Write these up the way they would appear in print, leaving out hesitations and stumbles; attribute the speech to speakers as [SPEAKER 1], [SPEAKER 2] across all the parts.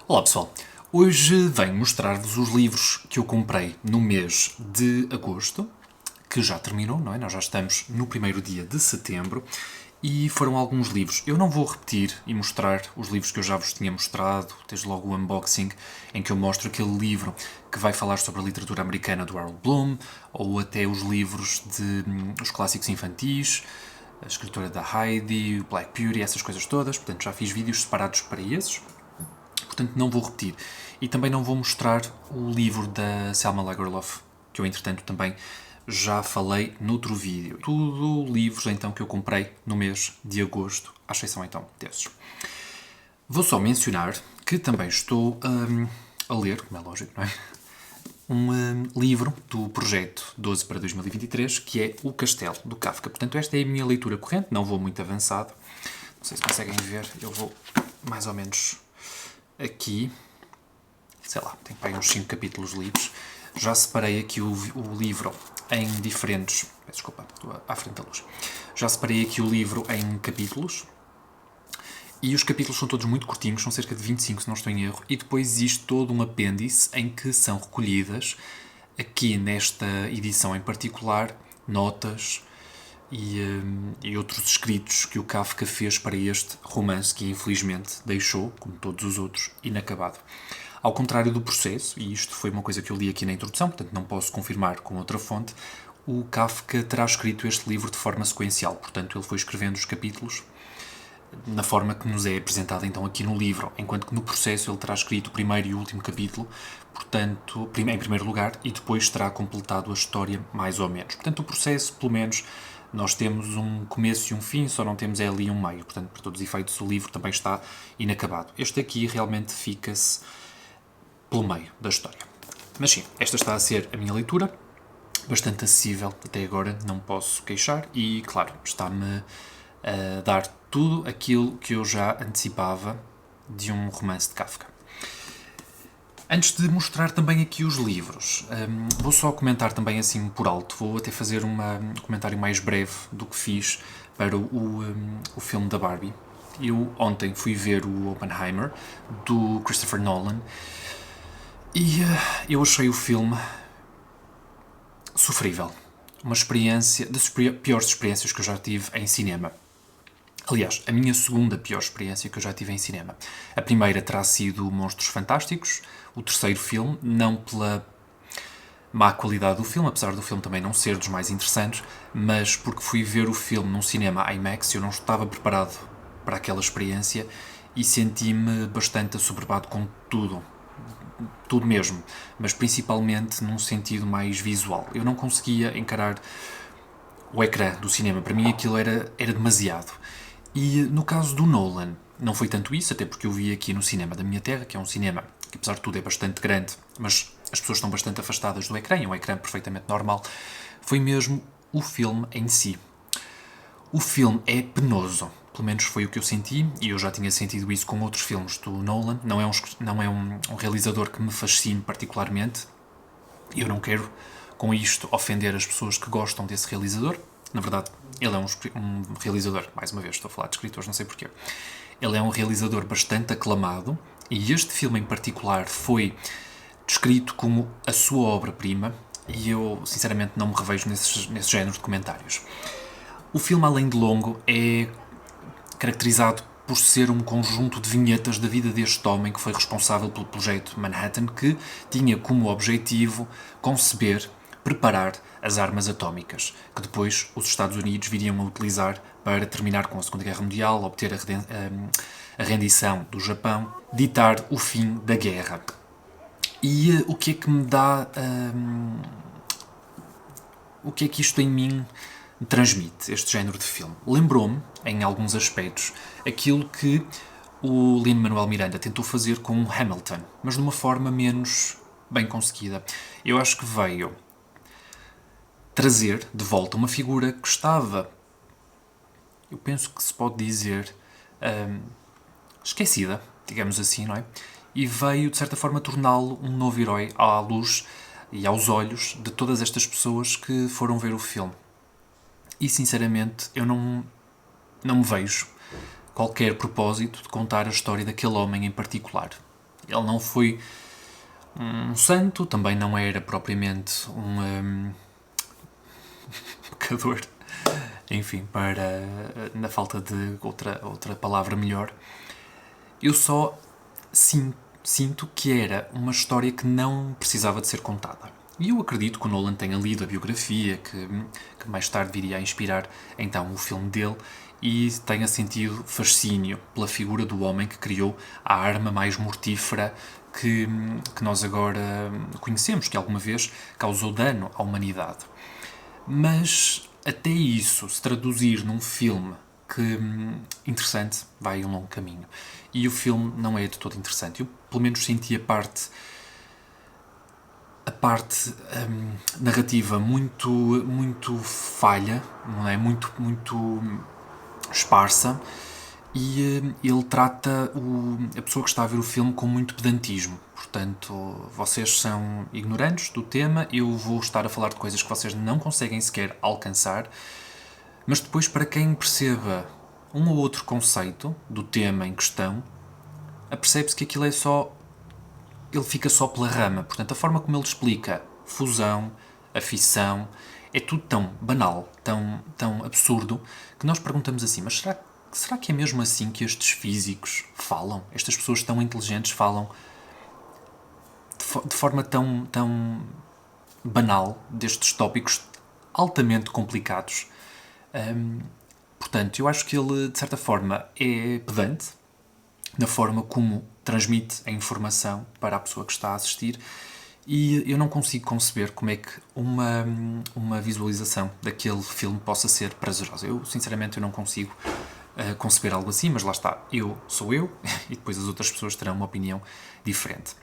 [SPEAKER 1] Olá pessoal, hoje venho mostrar-vos os livros que eu comprei no mês de agosto, que já terminou, não é? Nós já estamos no primeiro dia de setembro e foram alguns livros. Eu não vou repetir e mostrar os livros que eu já vos tinha mostrado, desde logo o unboxing, em que eu mostro aquele livro que vai falar sobre a literatura americana do Harold Bloom, ou até os livros de os clássicos infantis, a escritora da Heidi, o Black Beauty, essas coisas todas. Portanto, já fiz vídeos separados para esses. Portanto, não vou repetir. E também não vou mostrar o livro da Selma Lagerlöf, que eu, entretanto, também já falei noutro vídeo. Tudo livros, então, que eu comprei no mês de agosto, à exceção, então, desses. Vou só mencionar que também estou a ler, como é lógico, não é? Um livro do projeto 12 para 2023, que é O Castelo, do Kafka. Portanto, esta é a minha leitura corrente, não vou muito avançado. Não sei se conseguem ver, eu vou mais ou menos aqui, sei lá, tem para aí uns 5 capítulos livres. Já separei aqui o livro em diferentes... Desculpa, estou à frente da luz. Já separei aqui o livro em capítulos. E os capítulos são todos muito curtinhos, são cerca de 25, se não estou em erro. E depois existe todo um apêndice em que são recolhidas, aqui nesta edição em particular, notas e outros escritos que o Kafka fez para este romance que infelizmente deixou, como todos os outros, inacabado. Ao contrário do Processo, e isto foi uma coisa que eu li aqui na introdução, portanto não posso confirmar com outra fonte, o Kafka terá escrito este livro de forma sequencial, portanto ele foi escrevendo os capítulos na forma que nos é apresentada então aqui no livro, enquanto que no Processo ele terá escrito o primeiro e o último capítulo, portanto, em primeiro lugar, e depois terá completado a história mais ou menos. Portanto, o Processo, pelo menos, nós temos um começo e um fim, só não temos ali um meio. Portanto, por todos os efeitos, o livro também está inacabado. Este aqui realmente fica-se pelo meio da história. Mas sim, esta está a ser a minha leitura, bastante acessível até agora, não posso queixar, e claro, está-me a dar tudo aquilo que eu já antecipava de um romance de Kafka. Antes de mostrar também aqui os livros, vou só comentar também assim por alto, vou até fazer um comentário mais breve do que fiz para o filme da Barbie. Eu ontem fui ver o Oppenheimer, do Christopher Nolan, e eu achei o filme sofrível. Uma experiência, das piores experiências que eu já tive em cinema. Aliás, a minha segunda pior experiência que eu já tive em cinema. A primeira terá sido Monstros Fantásticos, o terceiro filme, não pela má qualidade do filme, apesar do filme também não ser dos mais interessantes, mas porque fui ver o filme num cinema IMAX e eu não estava preparado para aquela experiência e senti-me bastante assoberbado com tudo. Tudo mesmo, mas principalmente num sentido mais visual. Eu não conseguia encarar o ecrã do cinema, para mim aquilo era demasiado. E no caso do Nolan, não foi tanto isso, até porque eu vi aqui no cinema da minha terra, que é um cinema que apesar de tudo é bastante grande, mas as pessoas estão bastante afastadas do ecrã, é um ecrã perfeitamente normal, foi mesmo o filme em si. O filme é penoso, pelo menos foi o que eu senti, e eu já tinha sentido isso com outros filmes do Nolan. Não é um realizador que me fascine particularmente, eu não quero com isto ofender as pessoas que gostam desse realizador. Na verdade, ele é um realizador, mais uma vez estou a falar de escritores, não sei porquê. Ele é um realizador bastante aclamado e este filme em particular foi descrito como a sua obra-prima e eu, sinceramente, não me revejo nesse género de comentários. O filme, além de longo, é caracterizado por ser um conjunto de vinhetas da vida deste homem que foi responsável pelo projeto Manhattan, que tinha como objetivo conceber, preparar as armas atómicas, que depois os Estados Unidos viriam a utilizar para terminar com a Segunda Guerra Mundial, obter a rendição do Japão, ditar o fim da guerra. E o que é que me dá... o que é que isto em mim transmite, este género de filme? Lembrou-me, em alguns aspectos, aquilo que o Lin-Manuel Miranda tentou fazer com Hamilton, mas de uma forma menos bem conseguida. Eu acho que veio trazer de volta uma figura que estava, eu penso que se pode dizer, esquecida, digamos assim, não é? E veio, de certa forma, torná-lo um novo herói à luz e aos olhos de todas estas pessoas que foram ver o filme. E, sinceramente, eu não me vejo qualquer propósito de contar a história daquele homem em particular. Ele não foi um santo, também não era propriamente um pecador, enfim, na falta de outra palavra melhor. Eu só sinto que era uma história que não precisava de ser contada. E eu acredito que o Nolan tenha lido a biografia, que mais tarde viria a inspirar então o filme dele, e tenha sentido fascínio pela figura do homem que criou a arma mais mortífera que nós agora conhecemos, que alguma vez causou dano à humanidade. Mas até isso se traduzir num filme que, interessante, vai um longo caminho. E o filme não é de todo interessante. Eu, pelo menos, senti a parte narrativa muito falha, não é? Muito esparsa, e ele trata a pessoa que está a ver o filme com muito pedantismo. Portanto, vocês são ignorantes do tema, eu vou estar a falar de coisas que vocês não conseguem sequer alcançar, mas depois, para quem perceba um ou outro conceito do tema em questão, apercebe-se que aquilo é só... ele fica só pela rama. Portanto, a forma como ele explica fusão, a fissão, é tudo tão banal, tão absurdo, que nós perguntamos assim, mas será que é mesmo assim que estes físicos falam? Estas pessoas tão inteligentes falam de forma tão banal destes tópicos altamente complicados? Portanto, eu acho que ele, de certa forma, é pedante na forma como transmite a informação para a pessoa que está a assistir, e eu não consigo conceber como é que uma visualização daquele filme possa ser prazerosa. Eu, sinceramente, eu não consigo conceber algo assim, mas lá está, eu sou eu, e depois as outras pessoas terão uma opinião diferente.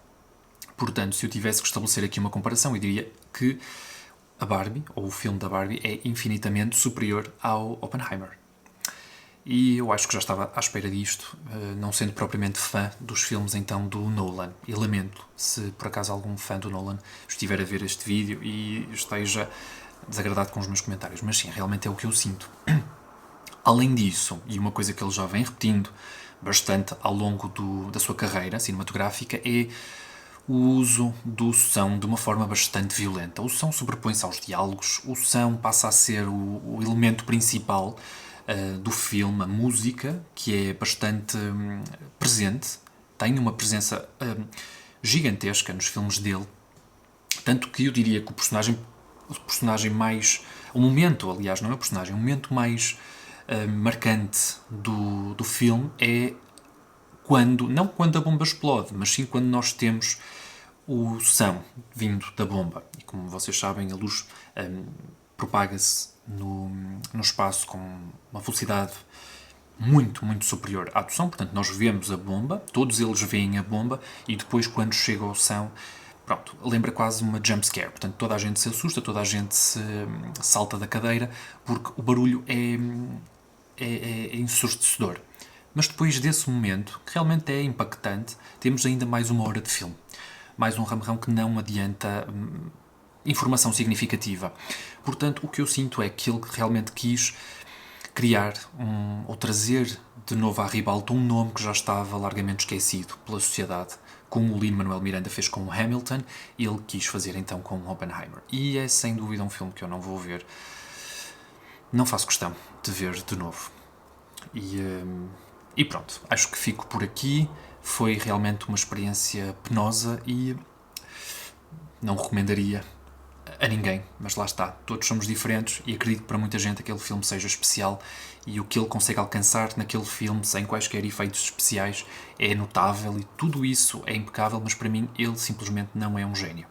[SPEAKER 1] Portanto, se eu tivesse que estabelecer aqui uma comparação, eu diria que a Barbie, ou o filme da Barbie, é infinitamente superior ao Oppenheimer. E eu acho que já estava à espera disto, não sendo propriamente fã dos filmes então do Nolan. E lamento se por acaso algum fã do Nolan estiver a ver este vídeo e esteja desagradado com os meus comentários, mas sim, realmente é o que eu sinto. Além disso, e uma coisa que ele já vem repetindo bastante ao longo da sua carreira cinematográfica, é o uso do som de uma forma bastante violenta. O som sobrepõe-se aos diálogos, o som passa a ser o elemento principal do filme, a música, que é bastante presente, tem uma presença gigantesca nos filmes dele, tanto que eu diria que o personagem mais... o momento, aliás, não é o personagem, o momento mais marcante do filme é não quando a bomba explode, mas sim quando nós temos o som vindo da bomba. E como vocês sabem, a luz propaga-se no espaço com uma velocidade muito superior à do som. Portanto, nós vemos a bomba, todos eles veem a bomba, e depois, quando chega ao som, pronto, lembra quase uma jump scare. Portanto, toda a gente se assusta, toda a gente se salta da cadeira, porque o barulho é ensurdecedor. Mas depois desse momento, que realmente é impactante, temos ainda mais uma hora de filme. Mais um ramo que não adianta informação significativa. Portanto, o que eu sinto é que ele realmente quis criar ou trazer de novo à ribalta um nome que já estava largamente esquecido pela sociedade. Como o Lin-Manuel Miranda fez com o Hamilton, ele quis fazer então com o Oppenheimer. E é sem dúvida um filme que eu não vou ver. Não faço questão de ver de novo. E pronto, acho que fico por aqui. Foi realmente uma experiência penosa e não recomendaria a ninguém, mas lá está, todos somos diferentes e acredito que para muita gente aquele filme seja especial, e o que ele consegue alcançar naquele filme sem quaisquer efeitos especiais é notável e tudo isso é impecável, mas para mim ele simplesmente não é um gênio.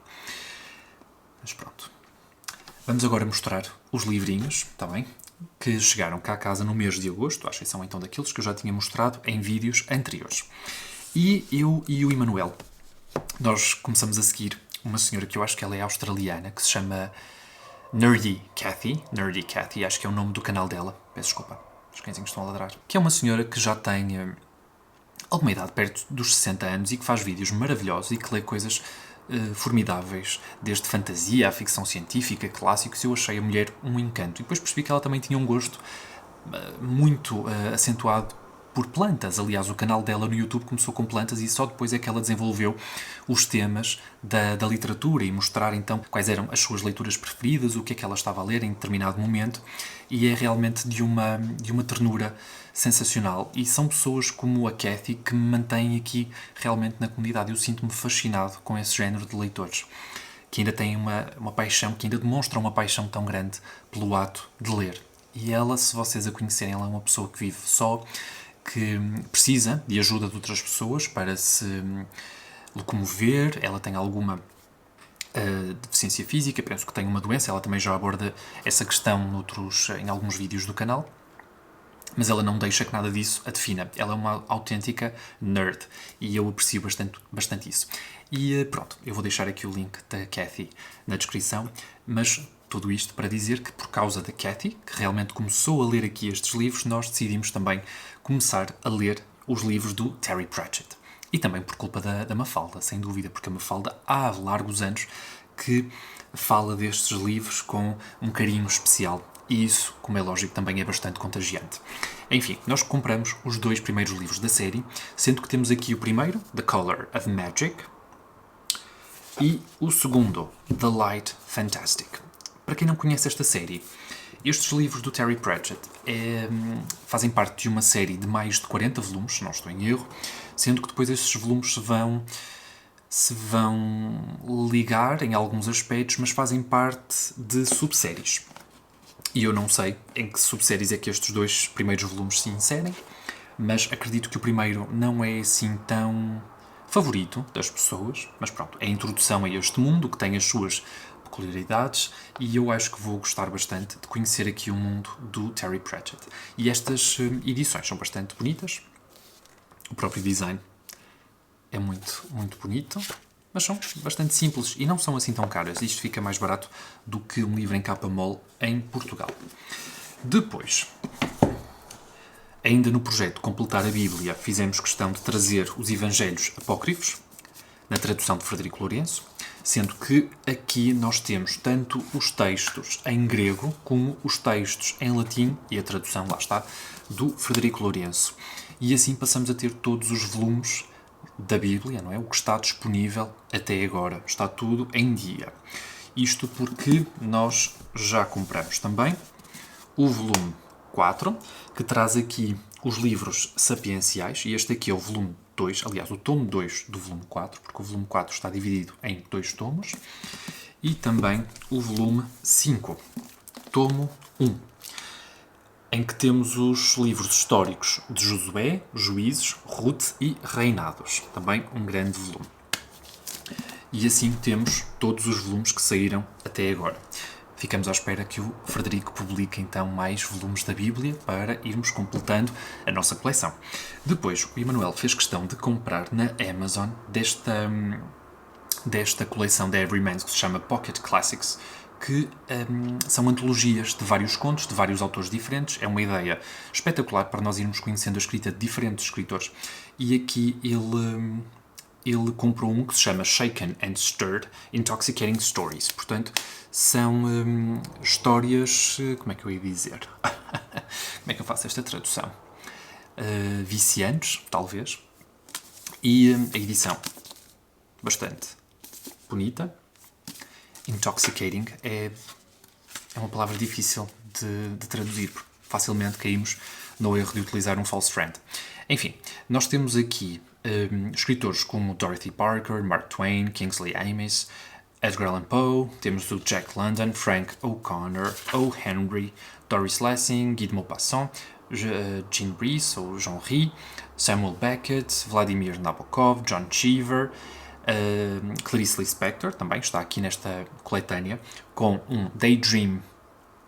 [SPEAKER 1] Mas pronto. Vamos agora mostrar os livrinhos, está bem? Que chegaram cá a casa no mês de agosto, à exceção então daqueles que eu já tinha mostrado em vídeos anteriores. E eu e o Emanuel, nós começamos a seguir uma senhora que eu acho que ela é australiana, que se chama Nerdy Cathy, acho que é o nome do canal dela, peço desculpa, os cãezinhos estão a ladrar, que é uma senhora que já tem alguma idade, perto dos 60 anos, e que faz vídeos maravilhosos e que lê coisas formidáveis, desde fantasia à ficção científica, clássicos. Eu achei a mulher um encanto, e depois percebi que ela também tinha um gosto muito acentuado por plantas. Aliás, o canal dela no YouTube começou com plantas e só depois é que ela desenvolveu os temas da literatura e mostrar então quais eram as suas leituras preferidas, o que é que ela estava a ler em determinado momento, e é realmente de uma ternura sensacional. E são pessoas como a Cathy que me mantêm aqui realmente na comunidade. Eu sinto-me fascinado com esse género de leitores, que ainda têm uma paixão, que ainda demonstram uma paixão tão grande pelo ato de ler. E ela, se vocês a conhecerem, ela é uma pessoa que vive só, que precisa de ajuda de outras pessoas para se locomover. Ela tem alguma deficiência física, penso que tem uma doença, ela também já aborda essa questão em alguns vídeos do canal, mas ela não deixa que nada disso a defina. Ela é uma autêntica nerd e eu aprecio bastante isso. E pronto, eu vou deixar aqui o link da Cathy na descrição, mas tudo isto para dizer que por causa da Cathy, que realmente começou a ler aqui estes livros, nós decidimos também começar a ler os livros do Terry Pratchett. E também por culpa da Mafalda, sem dúvida, porque a Mafalda há largos anos que fala destes livros com um carinho especial. E isso, como é lógico, também é bastante contagiante. Enfim, nós compramos os 2 primeiros livros da série, sendo que temos aqui o primeiro, The Color of Magic, e o segundo, The Light Fantastic. Para quem não conhece esta série, estes livros do Terry Pratchett fazem parte de uma série de mais de 40 volumes, se não estou em erro, sendo que depois estes volumes se vão ligar em alguns aspectos, mas fazem parte de subséries. E eu não sei em que subséries é que estes 2 primeiros volumes se inserem, mas acredito que o primeiro não é assim tão favorito das pessoas, mas pronto, é a introdução a este mundo que tem as suas peculiaridades e eu acho que vou gostar bastante de conhecer aqui o mundo do Terry Pratchett. E estas edições são bastante bonitas, o próprio design é muito, muito bonito, mas são bastante simples e não são assim tão caras. Isto fica mais barato do que um livro em capa mole em Portugal. Depois, ainda no projeto Completar a Bíblia, fizemos questão de trazer os Evangelhos Apócrifos, na tradução de Frederico Lourenço, sendo que aqui nós temos tanto os textos em grego como os textos em latim e a tradução, lá está, do Frederico Lourenço. E assim passamos a ter todos os volumes da Bíblia, não é? O que está disponível até agora. Está tudo em dia. Isto porque nós já compramos também o volume 4, que traz aqui os livros sapienciais, e este aqui é o volume 2, aliás, o tomo 2 do volume 4, porque o volume 4 está dividido em 2 tomos, e também o volume 5, tomo 1, em que temos os livros históricos de Josué, Juízes, Ruth e Reinados, também um grande volume. E assim temos todos os volumes que saíram até agora. Ficamos à espera que o Frederico publique então mais volumes da Bíblia para irmos completando a nossa coleção. Depois, o Emanuel fez questão de comprar na Amazon desta coleção da Everyman que se chama Pocket Classics, que são antologias de vários contos, de vários autores diferentes. É uma ideia espetacular para nós irmos conhecendo a escrita de diferentes escritores. E aqui ele comprou um que se chama Shaken and Stirred Intoxicating Stories. Portanto, são histórias... Como é que eu ia dizer? Como é que eu faço esta tradução? Viciantes, talvez. E a edição, bastante bonita. Intoxicating é uma palavra difícil de traduzir, porque facilmente caímos no erro de utilizar um false friend. Enfim, nós temos aqui escritores como Dorothy Parker, Mark Twain, Kingsley Amis, Edgar Allan Poe, temos o Jack London, Frank O'Connor, O. Henry, Doris Lessing, Guy de Maupassant, Jean Rhys ou Jean Rhys, Samuel Beckett, Vladimir Nabokov, John Cheever, Clarice Lispector, também está aqui nesta coletânea, com um Daydream,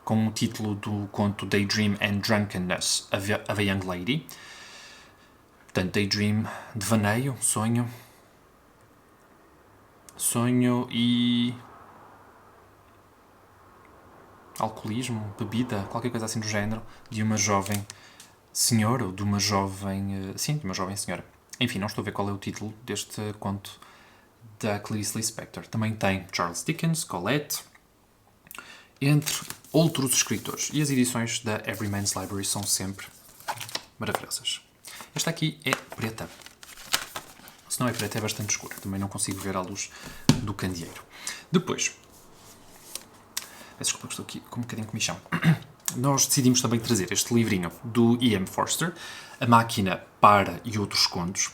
[SPEAKER 1] com o título do conto Daydream and Drunkenness of a Young Lady. Portanto, Daydream, devaneio, sonho e alcoolismo, bebida, qualquer coisa assim do género, de uma jovem senhora, ou de uma jovem... sim, de uma jovem senhora. Enfim, não estou a ver qual é o título deste conto da Clarice Lispector. Também tem Charles Dickens, Colette, entre outros escritores. E as edições da Everyman's Library são sempre maravilhosas. Esta aqui é preta. Se não é preta, é bastante escura. Também não consigo ver à luz do candeeiro. Depois, peço desculpa que estou aqui com um bocadinho de comichão. Nós decidimos também trazer este livrinho do E.M. Forster, A Máquina Para e Outros Contos.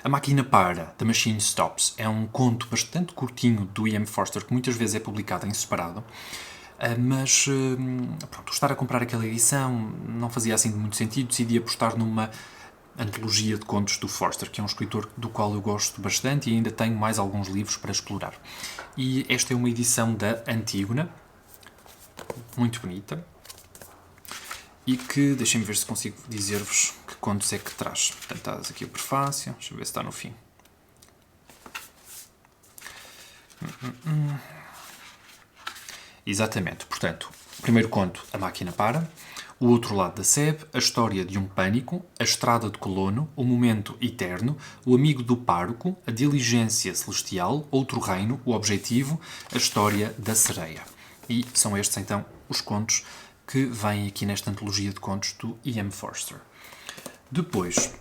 [SPEAKER 1] A Máquina Para, The Machine Stops, é um conto bastante curtinho do E.M. Forster, que muitas vezes é publicado em separado, mas pronto, estar a comprar aquela edição não fazia assim muito sentido, decidi apostar numa antologia de contos do Forster, que é um escritor do qual eu gosto bastante e ainda tenho mais alguns livros para explorar. E esta é uma edição da Antígona, muito bonita, e que, deixem-me ver se consigo dizer-vos que contos é que traz. Portanto, está aqui o prefácio, deixa eu ver se está no fim. Exatamente, portanto, o primeiro conto, A Máquina Para, O Outro Lado da Sebe, A História de um Pânico, A Estrada de Colono, O Momento Eterno, O Amigo do Pároco, A Diligência Celestial, Outro Reino, O Objetivo, A História da Sereia. E são estes, então, os contos que vêm aqui nesta antologia de contos do E.M. Forster. Depois,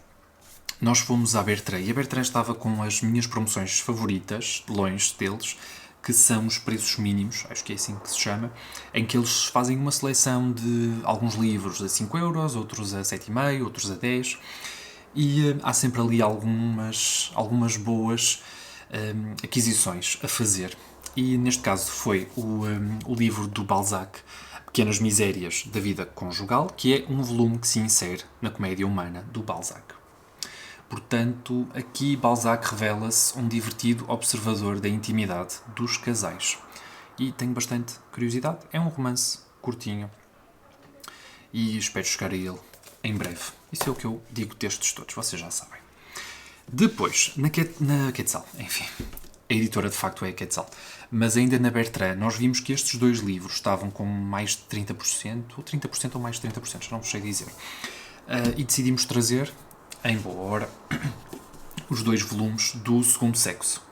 [SPEAKER 1] nós fomos à Bertrand, e a Bertrand estava com as minhas promoções favoritas, de longe deles, que são os preços mínimos, acho que é assim que se chama, em que eles fazem uma seleção de alguns livros a 5€, outros a 7,5€, outros a 10€, e há sempre ali algumas boas aquisições a fazer. E neste caso foi o livro do Balzac, Pequenas Misérias da Vida Conjugal, que é um volume que se insere na comédia humana do Balzac. Portanto, aqui Balzac revela-se um divertido observador da intimidade dos casais. E tenho bastante curiosidade. É um romance curtinho. E espero chegar a ele em breve. Isso é o que eu digo destes todos, vocês já sabem. Depois, na Quetzal, enfim, a editora de facto é a Quetzal, mas ainda na Bertrand, nós vimos que estes dois livros estavam com mais de 30%, ou 30% ou mais de 30%, já não vos sei dizer. E decidimos trazer, em boa hora, os dois volumes do Segundo Sexo,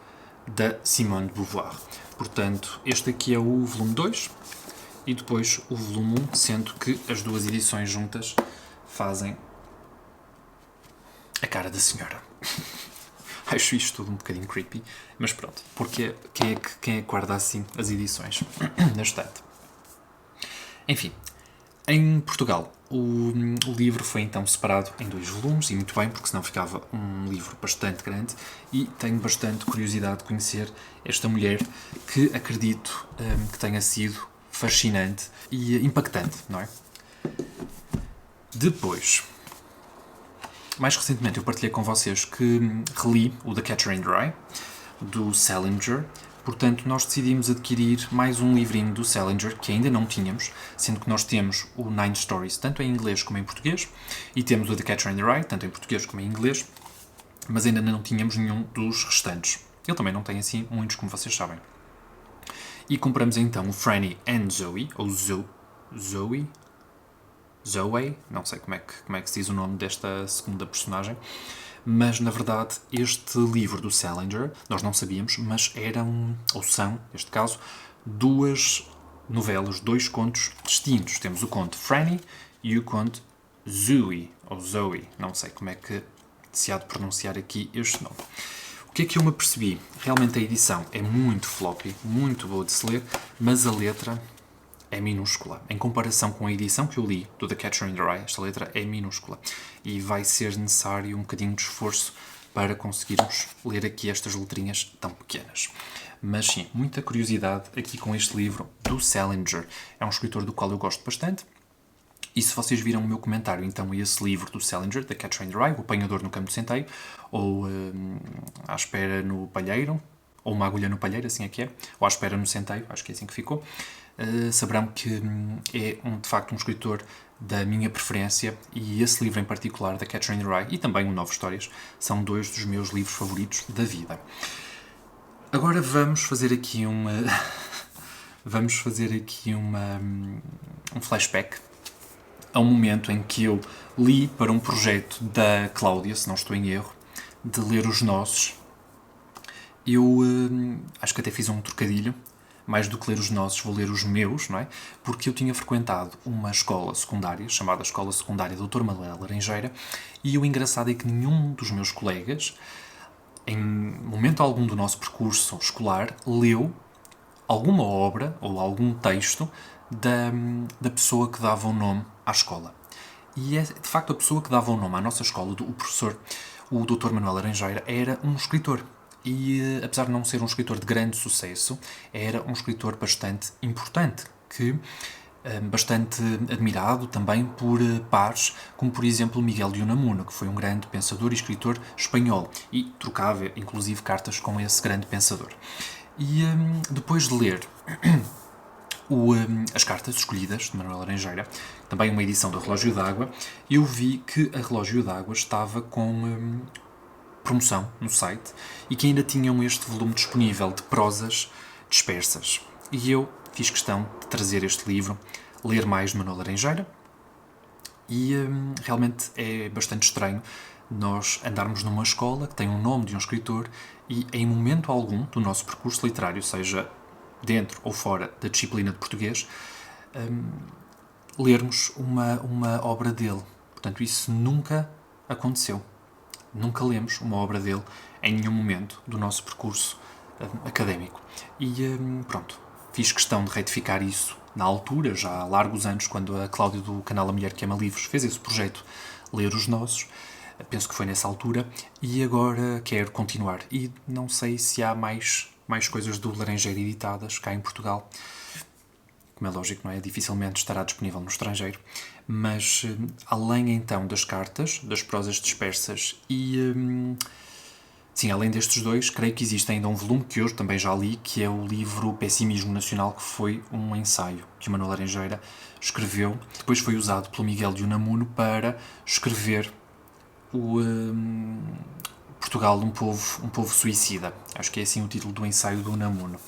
[SPEAKER 1] da Simone de Beauvoir. Portanto, este aqui é o volume 2 e depois o volume 1, sendo que as duas edições juntas fazem a cara da senhora. Acho isto tudo um bocadinho creepy, mas pronto, porque quem é que guarda assim as edições na estante? Enfim, em Portugal, o livro foi então separado em 2 volumes, e muito bem, porque senão ficava um livro bastante grande, e tenho bastante curiosidade de conhecer esta mulher, que acredito que tenha sido fascinante e impactante, não é? Depois, mais recentemente eu partilhei com vocês que reli o The Catcher in the Rye, do Salinger. Portanto, nós decidimos adquirir mais um livrinho do Salinger, que ainda não tínhamos, sendo que nós temos o Nine Stories, tanto em inglês como em português, e temos o The Catcher in the Rye, tanto em português como em inglês, mas ainda não tínhamos nenhum dos restantes. Ele também não tem assim muitos, como vocês sabem. E compramos então o Franny and Zoe, ou Zoe, não sei como é que se diz o nome desta segunda personagem, mas na verdade este livro do Salinger, nós não sabíamos, mas ou são, neste caso, 2 novelas, 2 contos distintos. Temos o conto Franny e o conto Zoe, ou Zoe, não sei como é que se há de pronunciar aqui este nome. O que é que eu me apercebi? Realmente a edição é muito floppy, muito boa de se ler, mas a letra é minúscula. Em comparação com a edição que eu li do The Catcher in the Rye, esta letra é minúscula. E vai ser necessário um bocadinho de esforço para conseguirmos ler aqui estas letrinhas tão pequenas. Mas sim, muita curiosidade aqui com este livro do Salinger. É um escritor do qual eu gosto bastante. E se vocês viram o meu comentário, então, a esse livro do Salinger, The Catcher in the Rye, O Apanhador no Campo de Centeio, ou À Espera no Palheiro, ou Uma Agulha no Palheiro, assim é que é, ou À Espera no Centeio, acho que é assim que ficou, saberão que é de facto um escritor da minha preferência, e esse livro em particular, The Catcher in the Rye, e também o Nove Histórias, são 2 dos meus livros favoritos da vida. Agora vamos fazer aqui um flashback a um momento em que eu li para um projeto da Cláudia, se não estou em erro, de ler Os Nossos. Eu acho que até fiz um trocadilho, mais do que ler os nossos, vou ler os meus, não é? Porque eu tinha frequentado uma escola secundária, chamada Escola Secundária Dr. Manuel Laranjeira, e o engraçado é que nenhum dos meus colegas, em momento algum do nosso percurso escolar, leu alguma obra ou algum texto da pessoa que dava o nome à escola. E é, de facto, a pessoa que dava o nome à nossa escola, o professor, o Dr. Manuel Laranjeira, era um escritor. E, apesar de não ser um escritor de grande sucesso, era um escritor bastante importante, que bastante admirado também por pares, como por exemplo Miguel de Unamuno, que foi um grande pensador e escritor espanhol, e trocava inclusive cartas com esse grande pensador. E depois de ler as cartas escolhidas de Manuel Laranjeira, também uma edição do Relógio d'Água, eu vi que a Relógio d'Água estava com promoção no site e que ainda tinham este volume disponível de prosas dispersas. E eu fiz questão de trazer este livro, ler mais de Manuel Laranjeira, e realmente é bastante estranho nós andarmos numa escola que tem o nome de um escritor e em momento algum do nosso percurso literário, seja dentro ou fora da disciplina de português, lermos uma obra dele. Portanto, isso nunca aconteceu. Nunca lemos uma obra dele em nenhum momento do nosso percurso académico. E pronto, fiz questão de retificar isso na altura, já há largos anos, quando a Cláudia do canal A Mulher que Ama Livros fez esse projeto Ler os Nossos. Penso que foi nessa altura. E agora quero continuar. E não sei se há mais coisas do Laranjeira editadas cá em Portugal. Como é lógico, não é? Dificilmente estará disponível no estrangeiro. Mas, além então das cartas, das prosas dispersas e... sim, além destes dois, creio que existe ainda um volume que hoje também já li, que é o livro Pessimismo Nacional, que foi um ensaio que o Manuel Laranjeira escreveu. Depois foi usado pelo Miguel de Unamuno para escrever o Portugal, um povo suicida. Acho que é assim o título do ensaio do Unamuno,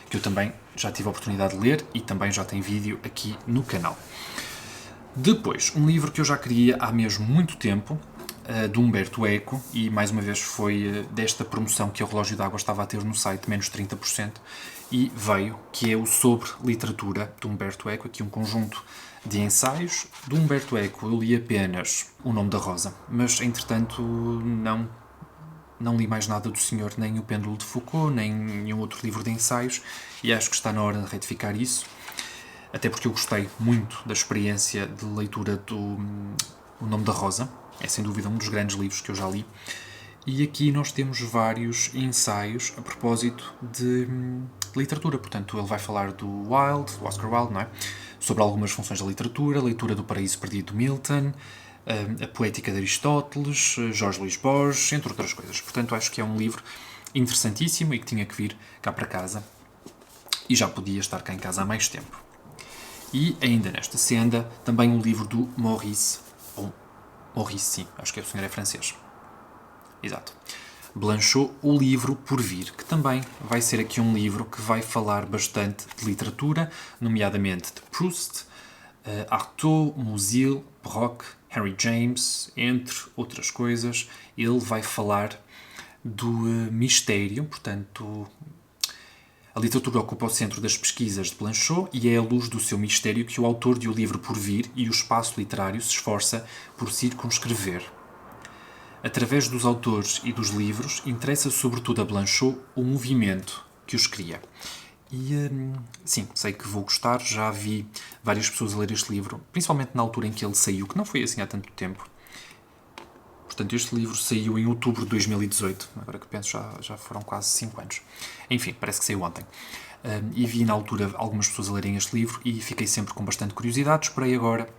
[SPEAKER 1] que eu também já tive a oportunidade de ler e também já tem vídeo aqui no canal. Depois, um livro que eu já queria há mesmo muito tempo, de Humberto Eco, e mais uma vez foi desta promoção que o Relógio d'Água estava a ter no site, menos 30%, e veio, que é o Sobre Literatura, de Humberto Eco, aqui um conjunto de ensaios. Do Humberto Eco eu li apenas O Nome da Rosa, mas entretanto não li mais nada do senhor, nem O Pêndulo de Foucault, nem nenhum outro livro de ensaios, e acho que está na hora de retificar isso, até porque eu gostei muito da experiência de leitura do O Nome da Rosa. É sem dúvida um dos grandes livros que eu já li. E aqui nós temos vários ensaios a propósito de literatura. Portanto, ele vai falar do Wilde, do Oscar Wilde, não é? Sobre algumas funções da literatura, a leitura do Paraíso Perdido de Milton, a poética de Aristóteles, Jorge Luís Borges, entre outras coisas. Portanto, acho que é um livro interessantíssimo e que tinha que vir cá para casa. E já podia estar cá em casa há mais tempo. E, ainda nesta senda, também um livro do Maurice, sim, acho que o senhor é francês. Exato. Blanchot, O Livro por Vir, que também vai ser aqui um livro que vai falar bastante de literatura, nomeadamente de Proust, Artaud, Musil, Brock, Henry James, entre outras coisas. Ele vai falar do mistério, portanto... A literatura ocupa o centro das pesquisas de Blanchot e é à luz do seu mistério que o autor de O Livro por Vir e o espaço literário se esforça por circunscrever. Através dos autores e dos livros, interessa sobretudo a Blanchot o movimento que os cria. E, sim, sei que vou gostar, já vi várias pessoas a ler este livro, principalmente na altura em que ele saiu, que não foi assim há tanto tempo. Portanto, este livro saiu em outubro de 2018. Agora que penso, já foram quase 5 anos. Enfim, parece que saiu ontem. E vi na altura algumas pessoas a lerem este livro e fiquei sempre com bastante curiosidade. Esperei agora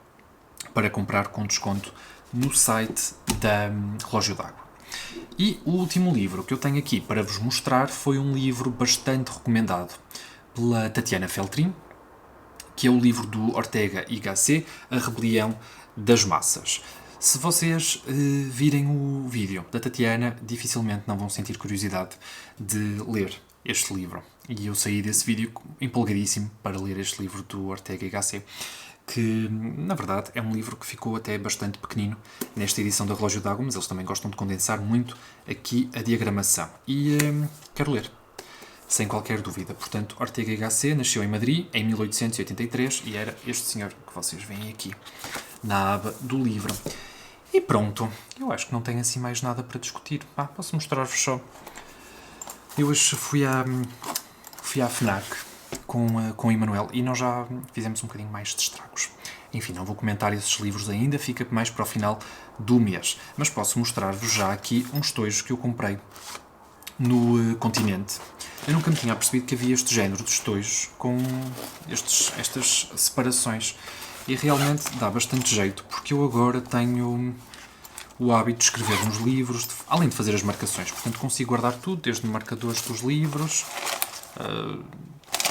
[SPEAKER 1] para comprar com desconto no site da Relógio d'Água. E o último livro que eu tenho aqui para vos mostrar foi um livro bastante recomendado pela Tatiana Feltrin, que é o livro do Ortega y Gasset, A Rebelião das Massas. Se vocês virem o vídeo da Tatiana, dificilmente não vão sentir curiosidade de ler este livro. E eu saí desse vídeo empolgadíssimo para ler este livro do Ortega y Gasset, que, na verdade, é um livro que ficou até bastante pequenino nesta edição do Relógio d'Água, mas eles também gostam de condensar muito aqui a diagramação. E quero ler. sem qualquer dúvida. Portanto, Ortega y Gasset nasceu em Madrid em 1883 e era este senhor que vocês veem aqui na aba do livro. E pronto, eu acho que não tenho assim mais nada para discutir. Posso mostrar-vos só. Eu hoje fui à FNAC com o Emanuel e nós já fizemos um bocadinho mais de estragos. Enfim, não vou comentar esses livros ainda, fica mais para o final do mês. Mas posso mostrar-vos já aqui uns estojos que eu comprei no Continente. Eu nunca me tinha percebido que havia este género de estojos com estas separações. E realmente dá bastante jeito, porque eu agora tenho o hábito de escrever nos livros, além de fazer as marcações. Portanto, consigo guardar tudo, desde marcadores dos livros,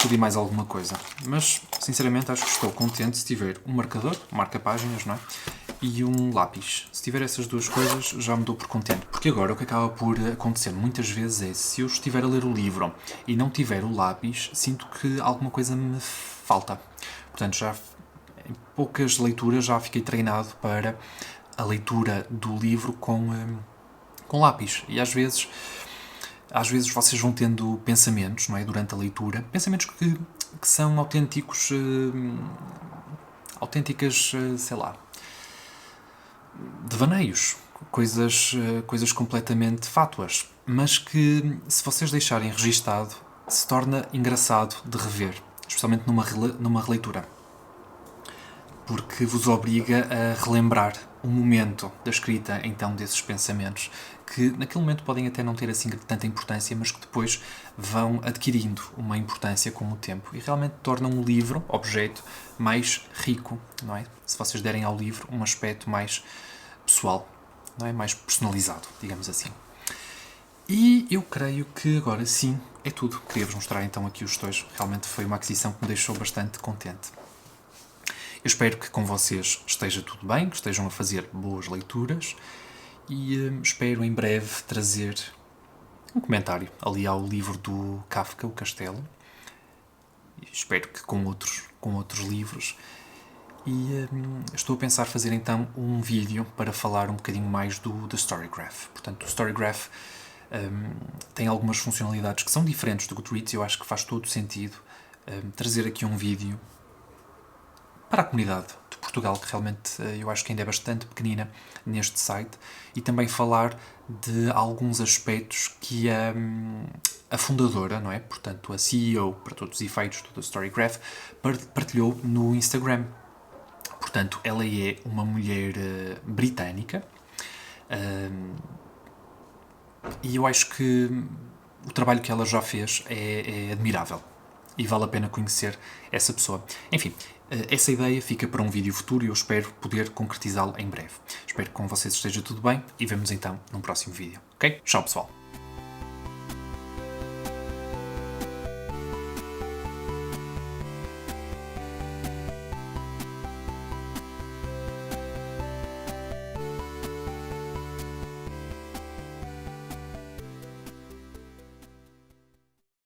[SPEAKER 1] tudo e mais alguma coisa. Mas, sinceramente, acho que estou contente se tiver um marcador, marca-páginas, não é? E um lápis. Se tiver essas duas coisas, já me dou por contente. Porque agora o que acaba por acontecer muitas vezes é, se eu estiver a ler o livro e não tiver o lápis, sinto que alguma coisa me falta. Portanto, já em poucas leituras já fiquei treinado para a leitura do livro com lápis. E às vezes vocês vão tendo pensamentos, não é, durante a leitura, pensamentos que são autênticas, sei lá, devaneios, coisas completamente fátuas, mas que, se vocês deixarem registado, se torna engraçado de rever, especialmente numa releitura, porque vos obriga a relembrar o momento da escrita, então, desses pensamentos, que naquele momento podem até não ter assim tanta importância, mas que depois vão adquirindo uma importância com o tempo e realmente tornam o livro, objeto, mais rico, não é? Se vocês derem ao livro um aspecto mais pessoal, não é? Mais personalizado, digamos assim. E eu creio que agora sim é tudo. Queria-vos mostrar então aqui os estojos. Realmente foi uma aquisição que me deixou bastante contente. Eu espero que com vocês esteja tudo bem, que estejam a fazer boas leituras e espero em breve trazer um comentário ali ao livro do Kafka, O Castelo. E espero que com outros livros. E estou a pensar fazer então um vídeo para falar um bocadinho mais do Storygraph. Portanto, o Storygraph tem algumas funcionalidades que são diferentes do Goodreads e eu acho que faz todo sentido trazer aqui um vídeo para a comunidade de Portugal, que realmente eu acho que ainda é bastante pequenina neste site, e também falar de alguns aspectos que a fundadora, não é? Portanto, a CEO, para todos os efeitos do Storygraph, partilhou no Instagram. Portanto, ela é uma mulher britânica e eu acho que o trabalho que ela já fez é admirável e vale a pena conhecer essa pessoa. Enfim, essa ideia fica para um vídeo futuro e eu espero poder concretizá-lo em breve. Espero que com vocês esteja tudo bem e vemos então num próximo vídeo. Ok? Tchau, pessoal!